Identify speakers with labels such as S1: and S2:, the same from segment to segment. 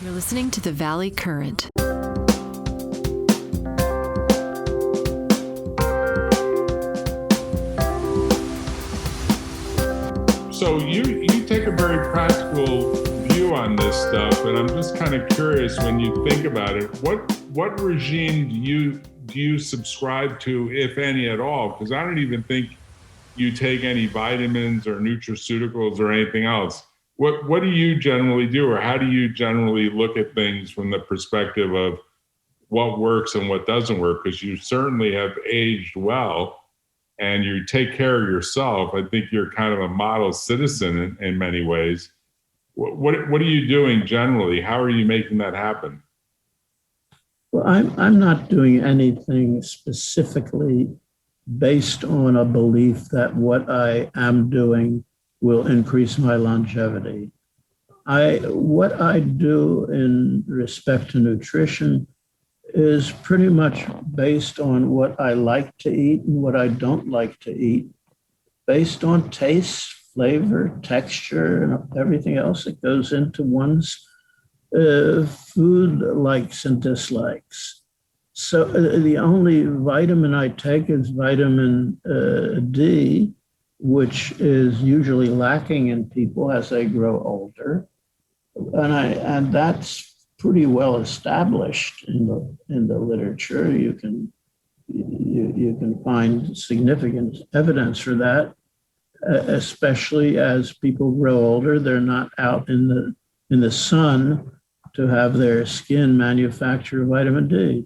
S1: You're listening to the Valley Current.
S2: So you take a very practical view on this stuff, and I'm just kind of curious, when you think about it, what regime do you subscribe to, if any at all? Because I don't even think you take any vitamins or nutraceuticals or anything else. What do you generally do, or how do you generally look at things from the perspective of what works and what doesn't work? Because you certainly have aged well and you take care of yourself. I think you're kind of a model citizen in many ways. What are you doing generally? How are you making that happen?
S3: Well, I'm not doing anything specifically based on a belief that what I am doing will increase my longevity. What I do in respect to nutrition is pretty much based on what I like to eat and what I don't like to eat, based on taste, flavor, texture, and everything else that goes into one's food likes and dislikes. So the only vitamin I take is vitamin D, which is usually lacking in people as they grow older, and that's pretty well established in the literature. You can find significant evidence for that, especially as people grow older. They're not out in the sun to have their skin manufacture vitamin D.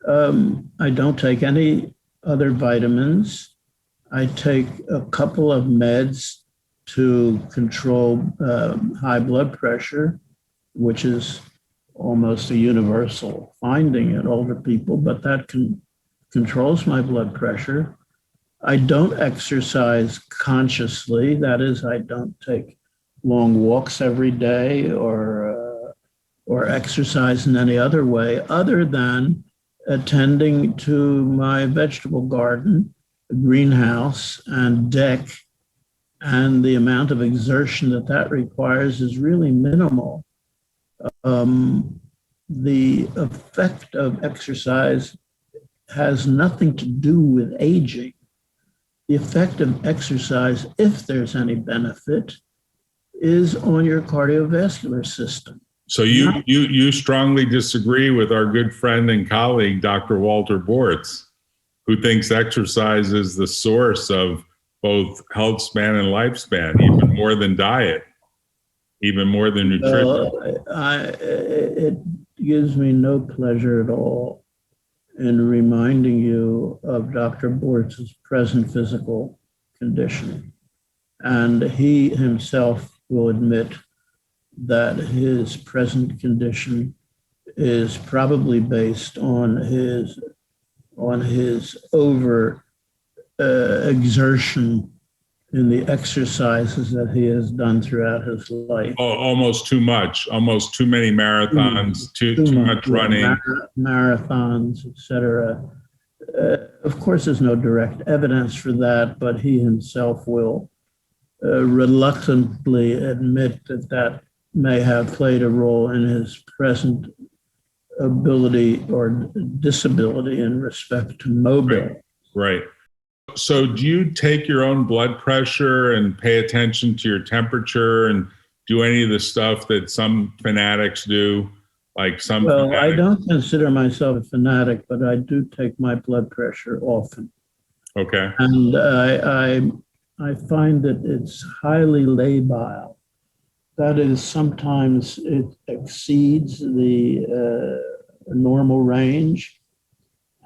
S3: I don't take any other vitamins. I take a couple of meds to control high blood pressure, which is almost a universal finding in older people, but that controls my blood pressure. I don't exercise consciously. That is, I don't take long walks every day or exercise in any other way other than attending to my vegetable garden, greenhouse, and deck. And the amount of exertion that requires is really minimal. The effect of exercise has nothing to do with aging. The effect of exercise, if there's any benefit, is on your cardiovascular system.
S2: So you strongly disagree with our good friend and colleague, Dr. Walter Bortz, who thinks exercise is the source of both health span and lifespan, even more than diet, even more than nutrition.
S3: It gives me no pleasure at all in reminding you of Dr. Bortz's present physical condition. And he himself will admit that his present condition is probably based on his over exertion in the exercises that he has done throughout his life.
S2: Oh, almost too much, almost too many marathons, too much running.
S3: Marathons, etc. Of course, there's no direct evidence for that, but he himself will reluctantly admit that may have played a role in his present ability or disability in respect to mobility.
S2: Right. So do you take your own blood pressure and pay attention to your temperature and do any of the stuff that some fanatics do?
S3: Well, I don't consider myself a fanatic, but I do take my blood pressure often.
S2: Okay.
S3: And I find that it's highly labile. That is, sometimes it exceeds the normal range,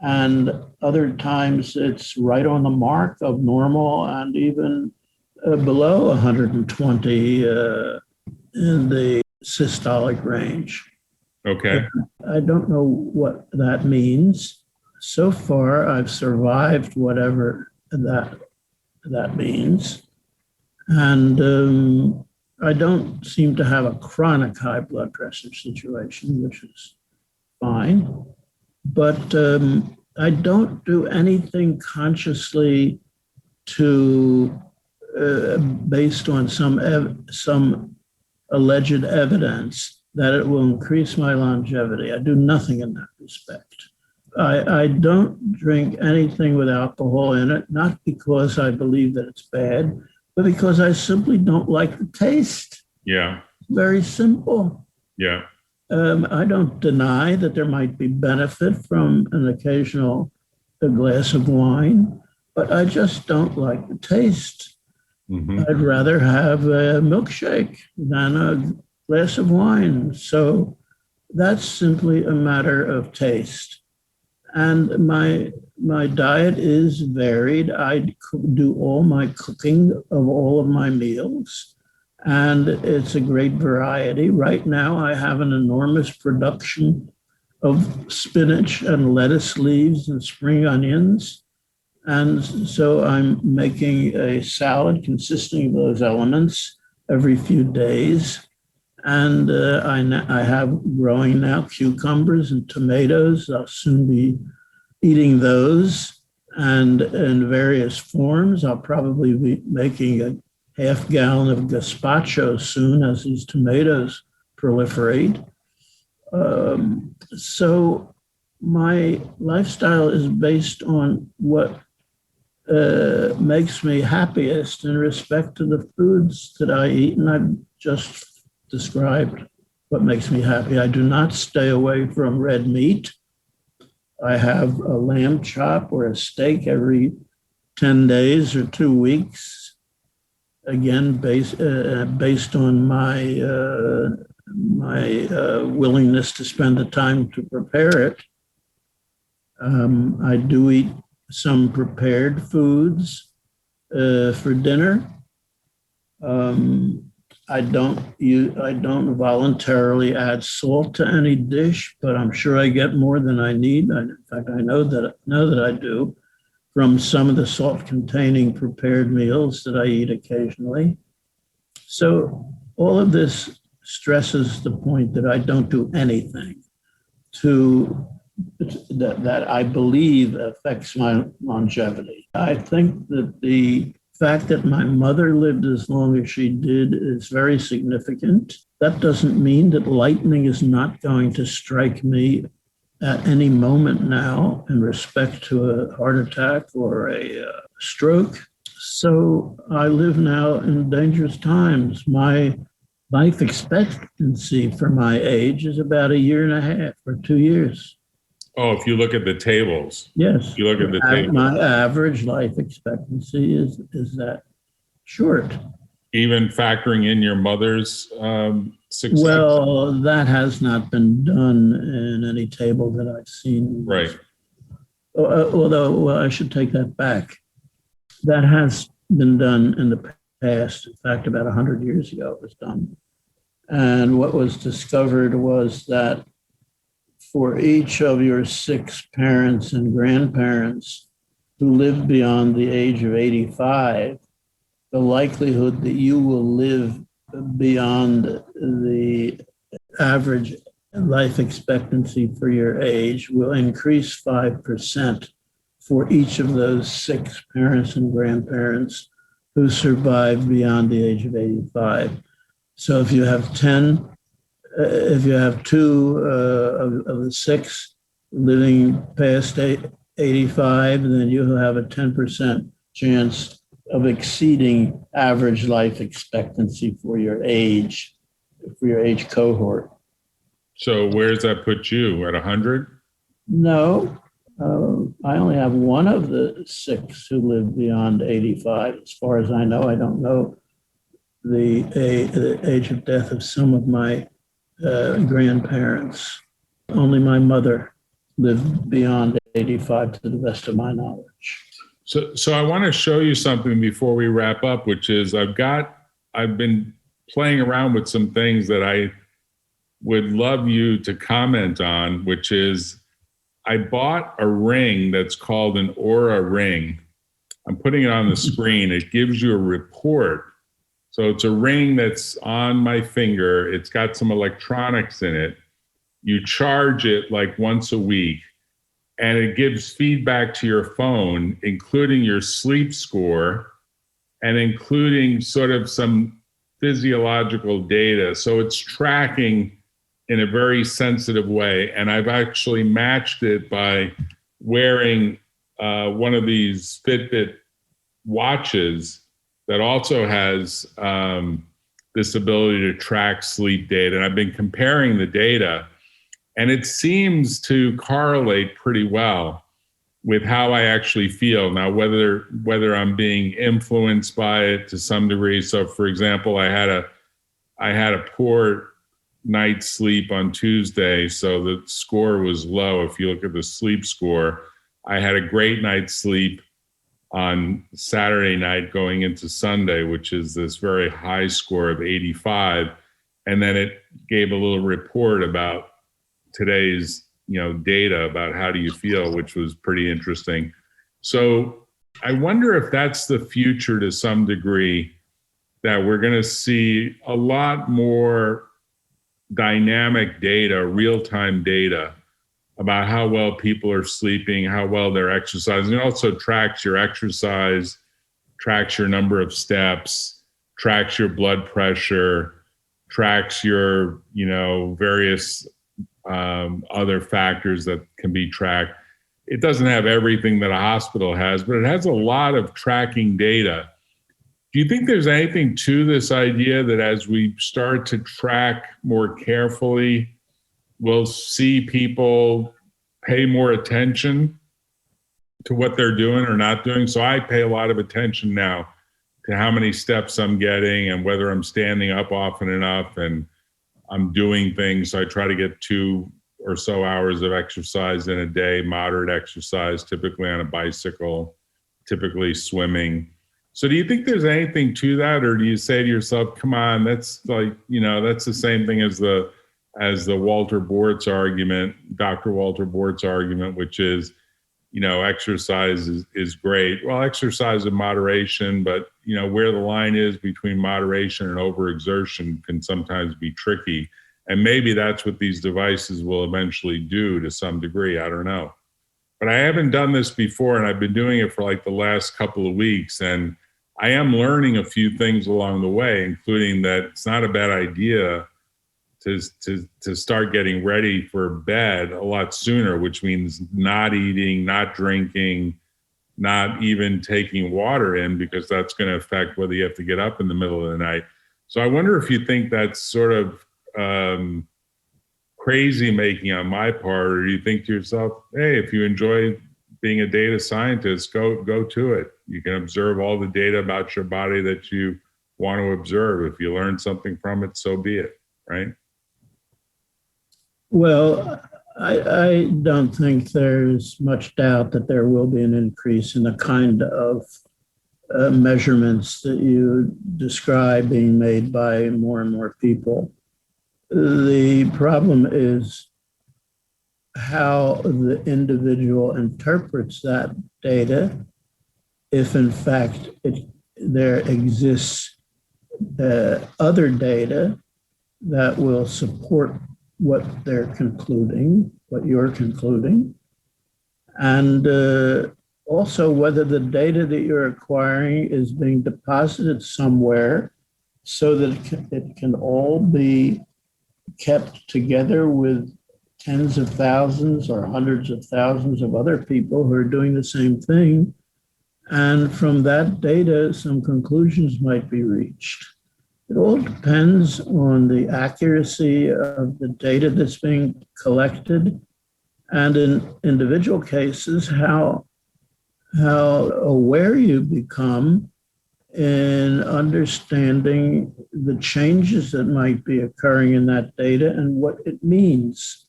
S3: and other times it's right on the mark of normal and even below 120 in the systolic range.
S2: Okay.
S3: I don't know what that means. So far, I've survived whatever that means. And I don't seem to have a chronic high blood pressure situation, which is fine. But I don't do anything consciously based on some alleged evidence that it will increase my longevity. I do nothing in that respect. I don't drink anything with alcohol in it, not because I believe that it's bad, but because I simply don't like the taste.
S2: Yeah.
S3: Very simple.
S2: Yeah.
S3: I don't deny that there might be benefit from an occasional glass of wine, but I just don't like the taste.
S2: Mm-hmm.
S3: I'd rather have a milkshake than a glass of wine. So that's simply a matter of taste. And my diet is varied. I do all my cooking of all of my meals, and it's a great variety. Right now, I have an enormous production of spinach and lettuce leaves and spring onions. And so I'm making a salad consisting of those elements every few days. And I have growing now cucumbers and tomatoes. I'll soon be eating those, and in various forms. I'll probably be making a half gallon of gazpacho soon as these tomatoes proliferate. So my lifestyle is based on what makes me happiest in respect to the foods that I eat, and I've just described what makes me happy. I do not stay away from red meat. I have a lamb chop or a steak every 10 days or 2 weeks, again, based on my willingness to spend the time to prepare it. I do eat some prepared foods for dinner. I don't voluntarily add salt to any dish, but I'm sure I get more than I need. In fact, I know that I do from some of the salt-containing prepared meals that I eat occasionally. So all of this stresses the point that I don't do anything that I believe affects my longevity. I think that the fact that my mother lived as long as she did is very significant. That doesn't mean that lightning is not going to strike me at any moment now in respect to a heart attack or a stroke. So I live now in dangerous times. My life expectancy for my age is about 1.5 or 2 years.
S2: Oh, if you look at the tables.
S3: Yes.
S2: If you look at the tables.
S3: My average life expectancy is that short.
S2: Even factoring in your mother's success?
S3: Well, that has not been done in any table that I've seen.
S2: Right.
S3: Although, I should take that back. That has been done in the past. In fact, about 100 years ago it was done. And what was discovered was that for each of your 6 parents and grandparents who lived beyond the age of 85, the likelihood that you will live beyond the average life expectancy for your age will increase 5% for each of those 6 parents and grandparents who survived beyond the age of 85. So if you have 2 of the 6 living past 85, then you'll have a 10% chance of exceeding average life expectancy for your age cohort.
S2: So where does that put you? At 100?
S3: No, I only have 1 of the 6 who lived beyond 85. As far as I know, I don't know the age of death of some of my grandparents. Only my mother lived beyond 85 to the best of my knowledge.
S2: So I want to show you something before we wrap up, which is I've been playing around with some things that I would love you to comment on, which is I bought a ring that's called an Aura ring. I'm putting it on the screen. It gives you a report. So it's a ring that's on my finger. It's got some electronics in it. You charge it like once a week, and it gives feedback to your phone, including your sleep score and including sort of some physiological data. So it's tracking in a very sensitive way. And I've actually matched it by wearing one of these Fitbit watches that also has this ability to track sleep data. And I've been comparing the data, and it seems to correlate pretty well with how I actually feel. Now, whether I'm being influenced by it to some degree. So for example, I had a poor night's sleep on Tuesday, so the score was low. If you look at the sleep score, I had a great night's sleep on Saturday night going into Sunday, which is this very high score of 85. And then it gave a little report about today's data about how do you feel, which was pretty interesting. So I wonder if that's the future to some degree, that we're going to see a lot more dynamic data, real-time data about how well people are sleeping, how well they're exercising. It also tracks your exercise, tracks your number of steps, tracks your blood pressure, tracks your, various other factors that can be tracked. It doesn't have everything that a hospital has, but it has a lot of tracking data. Do you think there's anything to this idea that as we start to track more carefully, we'll see people pay more attention to what they're doing or not doing? So I pay a lot of attention now to how many steps I'm getting and whether I'm standing up often enough and I'm doing things. So I try to get 2 or so hours of exercise in a day, moderate exercise, typically on a bicycle, typically swimming. So do you think there's anything to that? Or do you say to yourself, come on, that's like, that's the same thing as the Walter Bort's argument, Dr. Walter Bort's argument, which is, exercise is great. Well, exercise in moderation, but, where the line is between moderation and overexertion can sometimes be tricky. And maybe that's what these devices will eventually do to some degree. I don't know. But I haven't done this before, and I've been doing it for like the last couple of weeks. And I am learning a few things along the way, including that it's not a bad idea to start getting ready for bed a lot sooner, which means not eating, not drinking, not even taking water in, because that's going to affect whether you have to get up in the middle of the night. So I wonder if you think that's sort of crazy making on my part, or do you think to yourself, hey, if you enjoy being a data scientist, go to it. You can observe all the data about your body that you want to observe. If you learn something from it, so be it, right?
S3: Well, I don't think there's much doubt that there will be an increase in the kind of measurements that you describe being made by more and more people. The problem is how the individual interprets that data, if in fact there exists other data that will support what they're concluding, what you're concluding, and also whether the data that you're acquiring is being deposited somewhere so that it can all be kept together with tens of thousands or hundreds of thousands of other people who are doing the same thing. And from that data, some conclusions might be reached. It all depends on the accuracy of the data that's being collected, and in individual cases, how aware you become in understanding the changes that might be occurring in that data and what it means,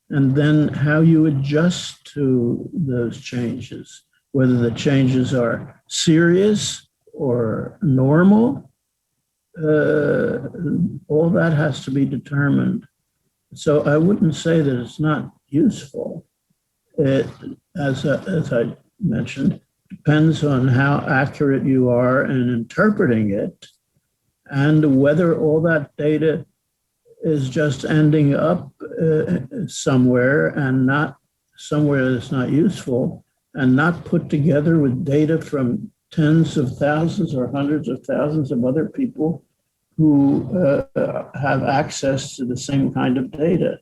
S3: and then how you adjust to those changes, whether the changes are serious or normal. All that has to be determined. So I wouldn't say that it's not useful. It, as I mentioned, depends on how accurate you are in interpreting it, and whether all that data is just ending up somewhere and not somewhere that's not useful, and not put together with data from tens of thousands or hundreds of thousands of other people who have access to the same kind of data,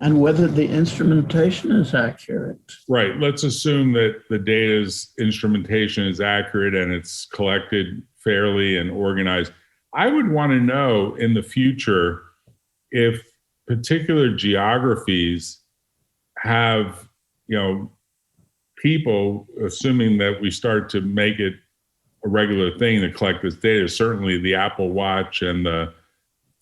S3: and whether the instrumentation is accurate.
S2: Right. Let's assume that the data's instrumentation is accurate and it's collected fairly and organized. I would want to know in the future if particular geographies have, people, assuming that we start to make it a regular thing to collect this data, certainly the Apple Watch and the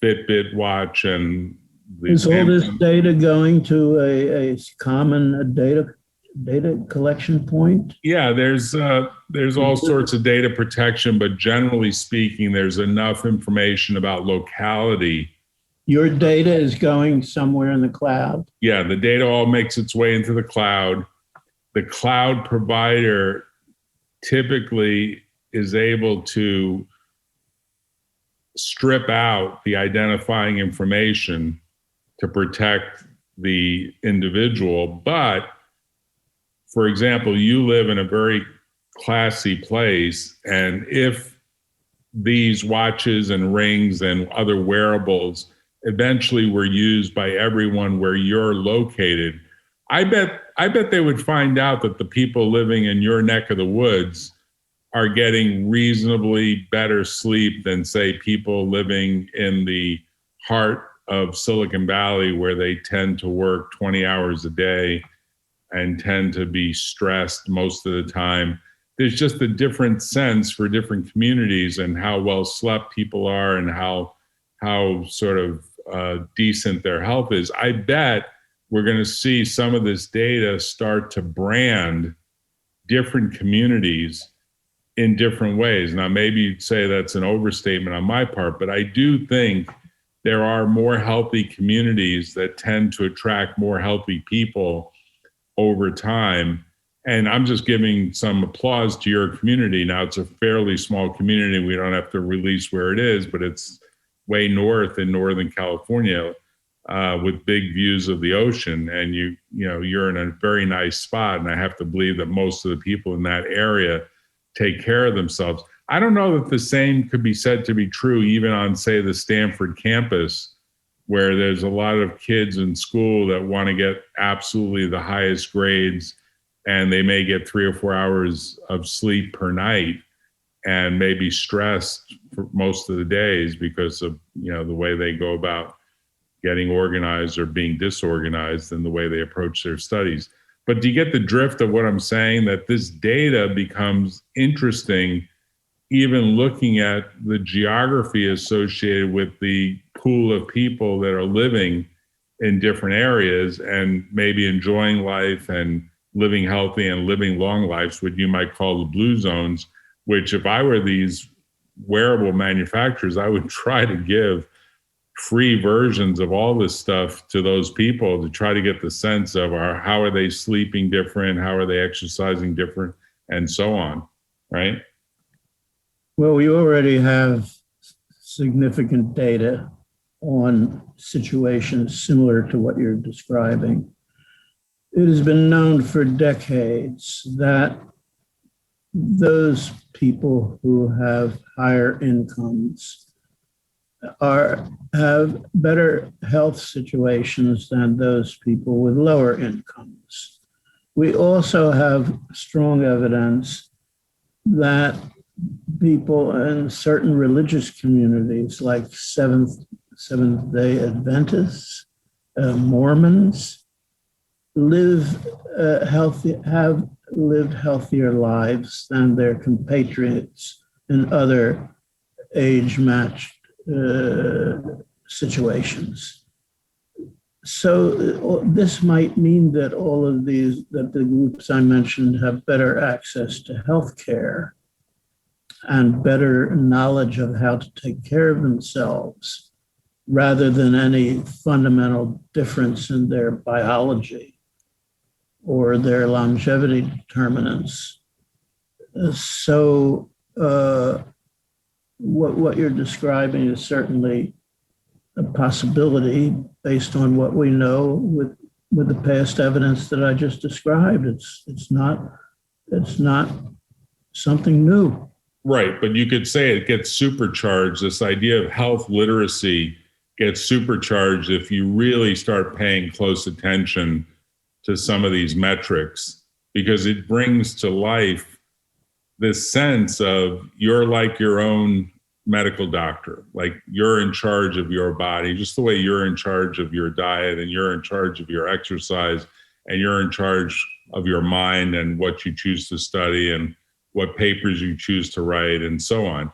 S2: Fitbit watch and the
S3: is all this data going to a common data collection point?
S2: Yeah, there's all sorts of data protection, but generally speaking, there's enough information about locality.
S3: Your data is going somewhere in the cloud?
S2: Yeah, the data all makes its way into the cloud. The cloud provider typically is able to strip out the identifying information to protect the individual. But, for example, you live in a very classy place, and if these watches and rings and other wearables eventually were used by everyone where you're located, I bet they would find out that the people living in your neck of the woods are getting reasonably better sleep than, say, people living in the heart of Silicon Valley, where they tend to work 20 hours a day and tend to be stressed most of the time. There's just a different sense for different communities and how well slept people are and how sort of decent their health is. I bet we're going to see some of this data start to brand different communities in different ways. Now, maybe you'd say that's an overstatement on my part, but I do think there are more healthy communities that tend to attract more healthy people over time. And I'm just giving some applause to your community. Now, it's a fairly small community. We don't have to release where it is, but it's way north in Northern California with big views of the ocean. And you're in a very nice spot. And I have to believe that most of the people in that area take care of themselves. I don't know that the same could be said to be true even on, say, the Stanford campus, where there's a lot of kids in school that want to get absolutely the highest grades, and they may get 3 or 4 hours of sleep per night and may be stressed for most of the days because of the way they go about getting organized or being disorganized in the way they approach their studies. But do you get the drift of what I'm saying? That this data becomes interesting even looking at the geography associated with the pool of people that are living in different areas and maybe enjoying life and living healthy and living long lives, what you might call the blue zones, which if I were these wearable manufacturers, I would try to give free versions of all this stuff to those people to try to get the sense of how are they sleeping different, how are they exercising different, and so on, right?
S3: Well, we already have significant data on situations similar to what you're describing. It has been known for decades that those people who have higher incomes have better health situations than those people with lower incomes. We also have strong evidence that people in certain religious communities, like Seventh-day Adventists, Mormons, have lived healthier lives than their compatriots in other age-matched situations. So this might mean that that the groups I mentioned have better access to health care and better knowledge of how to take care of themselves, rather than any fundamental difference in their biology or their longevity determinants. So what you're describing is certainly a possibility based on what we know with the past evidence that I just described. It's not something new.
S2: Right, but you could say it gets supercharged. This idea of health literacy gets supercharged if you really start paying close attention to some of these metrics, because it brings to life this sense of you're like your own medical doctor, like you're in charge of your body, just the way you're in charge of your diet and you're in charge of your exercise and you're in charge of your mind and what you choose to study and what papers you choose to write and so on.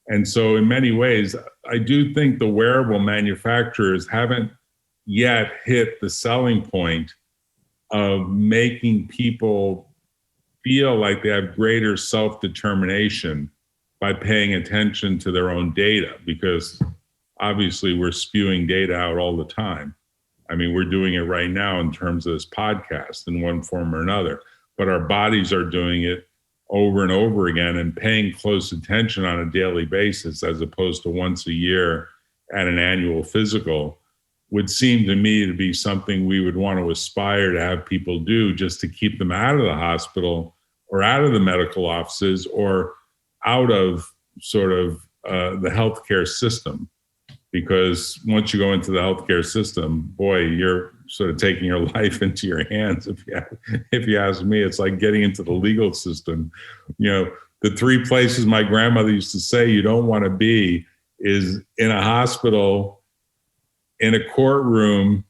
S2: And so in many ways, I do think the wearable manufacturers haven't yet hit the selling point of making people feel like they have greater self-determination by paying attention to their own data, because obviously we're spewing data out all the time. I mean, we're doing it right now in terms of this podcast in one form or another, but our bodies are doing it over and over again and paying close attention on a daily basis, as opposed to once a year at an annual physical, would seem to me to be something we would want to aspire to have people do, just to keep them out of the hospital or out of the medical offices or out of sort of the healthcare system. Because once you go into the healthcare system, boy, you're sort of taking your life into your hands. If you ask me, it's like getting into the legal system. You know, the three places my grandmother used to say you don't want to be is in a hospital, in a courtroom,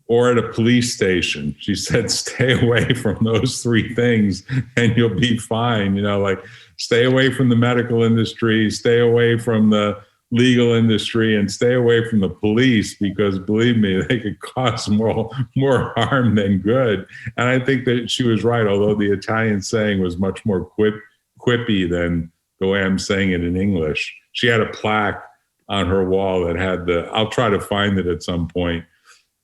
S2: or at a police station. She said, stay away from those three things and you'll be fine. You know, like stay away from the medical industry, stay away from the legal industry, and stay away from the police, because believe me, they could cause more harm than good. And I think that she was right, although the Italian saying was much more quippy than the way I'm saying it in English. She had a plaque on her wall that had I'll try to find it at some point,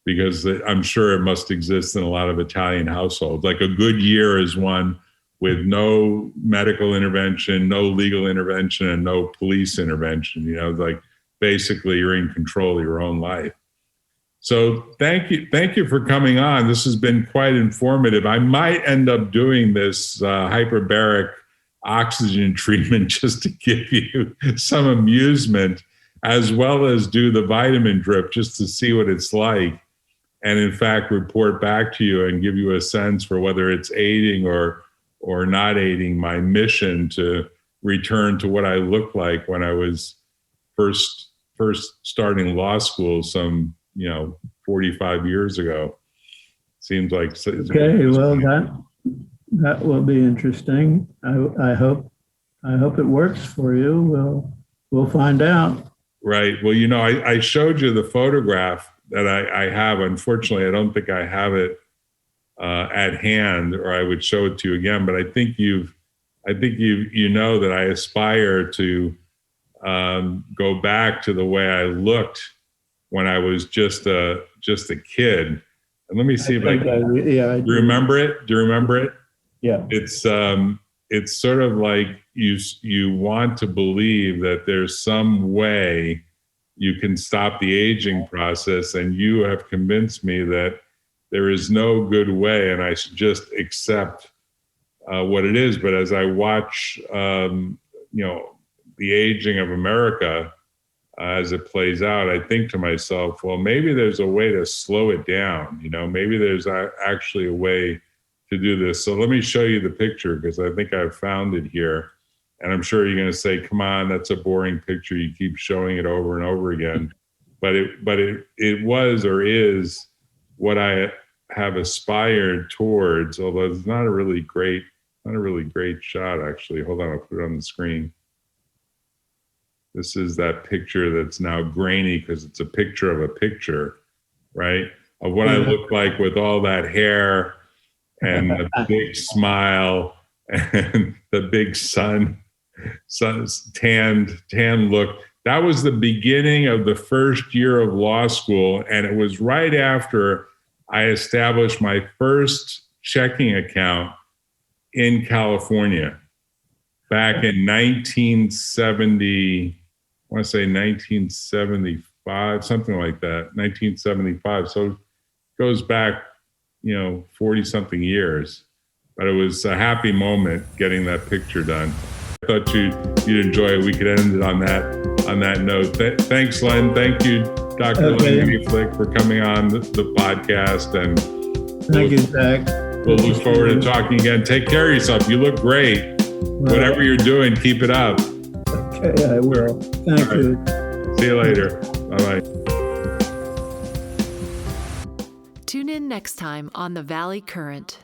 S2: because I'm sure it must exist in a lot of Italian households. Like a good year is one with no medical intervention, no legal intervention, and no police intervention. You know, like basically you're in control of your own life. So thank you for coming on. This has been quite informative. I might end up doing this hyperbaric oxygen treatment just to give you some amusement, as well as do the vitamin drip just to see what it's like. And in fact, report back to you and give you a sense for whether it's aiding or not aiding my mission to return to what I looked like when I was first starting law school some 45 years ago. Seems like
S3: okay. Well, that will be interesting. I hope it works for you. We'll find out.
S2: Right. Well, I showed you the photograph that I have. Unfortunately, I don't think I have it at hand, or I would show it to you again. But I think you know that I aspire to go back to the way I looked when I was just a kid. And let me see if I can. Do you remember it? Do you remember it?
S3: Yeah.
S2: It's sort of like you want to believe that there's some way you can stop the aging process, and you have convinced me that there is no good way, and I should just accept what it is. But as I watch, the aging of America as it plays out, I think to myself, well, maybe there's a way to slow it down. Maybe there's actually a way to do this. So let me show you the picture, because I think I've found it here. And I'm sure you're going to say, come on, that's a boring picture. You keep showing it over and over again. But it was or is what I have aspired towards, although it's not a really great shot, actually. Hold on, I'll put it on the screen. This is that picture that's now grainy because it's a picture of a picture, right? Of what I look like with all that hair and the big smile and the big tan look. That was the beginning of the first year of law school, and it was right after I established my first checking account in California back in 1970. I want to say 1975, something like that, 1975. So it goes back, 40 something years, but it was a happy moment getting that picture done. thought you'd enjoy it. We could end it on that note. Thanks, Len. Thank you, Dr. Leonard Hayflick, for coming on the podcast. And
S3: thank you, Zach.
S2: We'll look forward to talking again. Take care of yourself. You look great. Whatever you're doing, keep it up.
S3: Okay, I will. Thank you.
S2: See you later. Bye-bye.
S1: Tune in next time on The Valley Current.